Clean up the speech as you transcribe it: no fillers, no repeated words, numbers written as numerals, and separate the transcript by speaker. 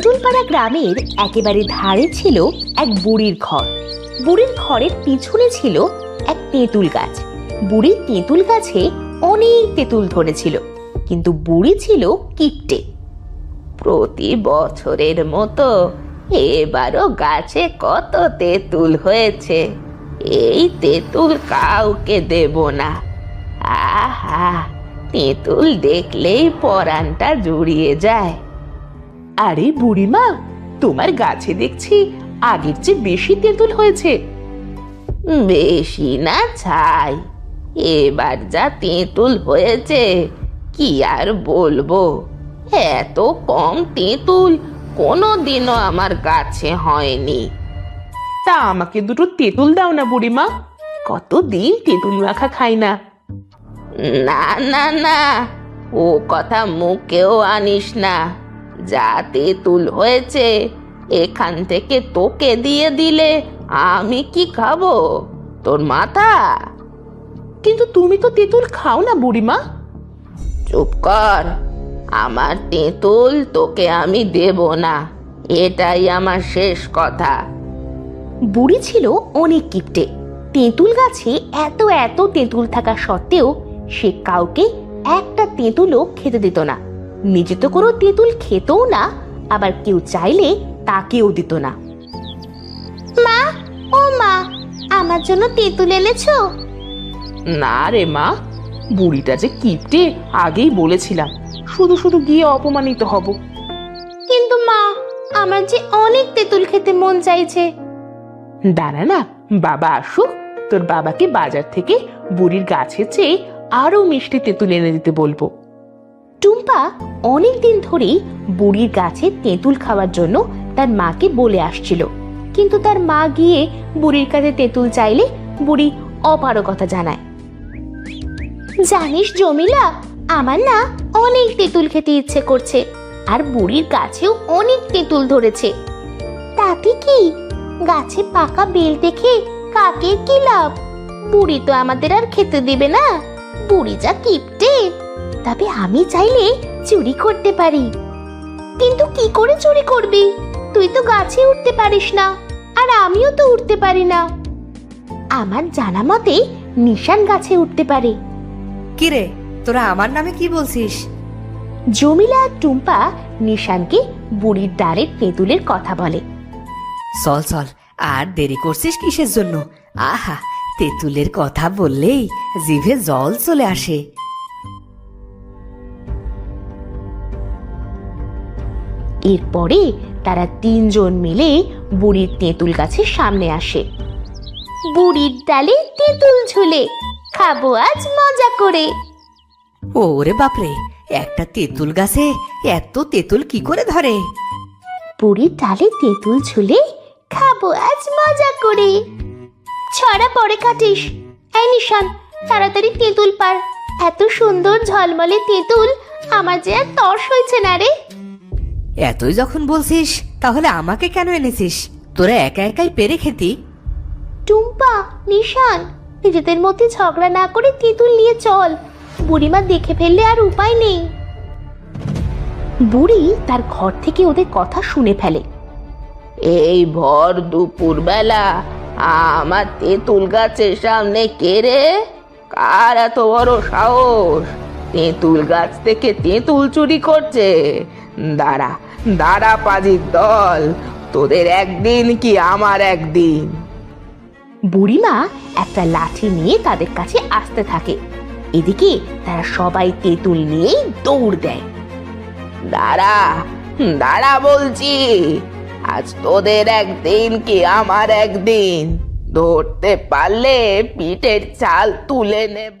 Speaker 1: তেঁতুলপাড়া গ্রামের একেবারে ধারে ছিল এক বুড়ির ঘর। বুড়ির ঘরের পিছনে ছিল এক তেঁতুল গাছ। বুড়ির তেঁতুল গাছে অনেক তেঁতুল ধরেছিল, কিন্তু বুড়ি ছিল কিপটে। প্রতি বছরের মতো এবারও গাছে কত তেঁতুল হয়েছে, এই তেঁতুল কাউকে দেব না। আহা, তেঁতুল দেখলেই পরানটা জুড়িয়ে যায়। আরে বুড়িমা, তোমার গাছে দেখছি আগের চেয়ে বেশি তেঁতুল হয়েছে। বেশি না ছাই, এবার যা তেঁতুল হয়েছে কি আর বলবো। এত কম তেঁতুল কোনোদিনও আমার গাছে হয়নি। তা আমাকে দুটো তেঁতুল দাও না বুড়িমা, কতদিন তেঁতুল মাখা খাই না। না না না, ও কথা মুখেও আনিস না। যা তেঁতুল হয়েছে এখান থেকে তোকে দিয়ে দিলে আমি কি খাবো? তোর মাথা। কিন্তু তুমি তো তেঁতুল খাও না বুড়িমা। চুপ কর, আমার তেঁতুল তোকে আমি দেব না, এটাই আমার শেষ কথা। বুড়ি ছিল অনেক কিপটে। তেঁতুল গাছে এত এত তেঁতুল থাকা সত্ত্বেও সে কাউকে একটা তেঁতুলও খেতে দিত না। নিজে তো কোনো তেঁতুল খেতও না, আবার কেউ চাইলে তাকেও দিত না। মা, ও মা, আমার জন্য তেঁতুল এনেছো? না রে মা, বুড়িটা যে কিপটে আগেই বলেছিলাম, শুধু শুধু গিয়ে অপমানিত হব। কিন্তু মা, আমার যে অনেক তেঁতুল খেতে মন চাইছে। দাঁড়া না, বাবা আসুক, তোর বাবাকে বাজার থেকে বুড়ির গাছের চেয়ে আরো মিষ্টি তেঁতুল এনে দিতে বলবো। টুম্পা অনেক দিন ধরেই বুড়ির গাছে তেঁতুল খাওয়ার জন্য তার মাকে বলে আসছিল, কিন্তু তার মা গিয়ে বুড়ির কাছে তেঁতুল চাইলে বুড়ি অপারগতা জানায়। জানিস জমিলা, আমার না অনেক তেঁতুল খেতে ইচ্ছে করছে, আর বুড়ির গাছেও অনেক তেঁতুল ধরেছে। তাতে কি, গাছে পাকা বেল দেখে কাকের কি লাভ? বুড়ি তো আমাদের আর খেতে দিবে না। বুড়ি যা কিপটে। তবে আমি চাইলে চুরি করতে পারি। কিন্তু কি করে চুরি করবি? তুই তো গাছে উঠতে পারিস না, আর আমিও তো উঠতে পারি না। আমার জানা মতে নিশান গাছে উঠতে পারে।
Speaker 2: কিরে, তোরা আমার নামে কি বলছিস?
Speaker 1: জমিলা আর টুম্পা নিশানকে বুড়ির ডালের তেঁতুলের কথা বলে।
Speaker 2: চল চল, আর দেরি করছিস কিসের জন্য? আহা, তেঁতুলের কথা বললেই জিভে জল চলে আসে।
Speaker 1: এরপরে তারা তিনজন মিলে বুড়ির তেঁতুল গাছের সামনে আসে। বুড়ির ডালে তেঁতুল ঝুলে, খাবো আজ মজা করে।
Speaker 2: ওরে বাপরে, একটা তেঁতুল গাছে এত তেঁতুল কি করে ধরে?
Speaker 1: বুড়ির ডালে তেঁতুল ঝুলে, খাবো আজ মজা করে। ছড়া পরে কাটিস। এই নিশান, তাড়াতাড়ি তেঁতুল পার। এত সুন্দর ঝলমলে তেঁতুল আমার যে আর তর্স হয়েছে না রে।
Speaker 2: এতই যখন বলছিস, তাহলে আমাকে কেন এনেছিস? তোরা একা একাই পেরে খেতি।
Speaker 1: টুম্পা, নিশান, নিজেদের মধ্যে ঝগড়া না করে তেঁতুল নিয়ে চল। বুড়িমা দেখে ফেললে আর উপায় নেই। বুড়ি তার ঘর থেকে ওদের কথা শুনে ফেলে। এই ভর দুপুর বেলা আমার তেঁতুল গাছের সামনে কে রে? কার এত বড় সাহস তেঁতুল গাছ থেকে তেঁতুল চুরি করছে? দাঁড়া দাঁড়া পাজির দল, তোদের একদিন কি আমার একদিন। বুড়িমা একটা লাঠি নিয়ে তাদের কাছে আসতে থাকে। এদিকে তারা সবাই তেঁতুল নিয়েই দৌড় দেয়। দাঁড়া দাঁড়া বলছি, আজ তোদের একদিন কি আমার একদিন। ধরতে পারলে পিঠের চাল তুলে নেব।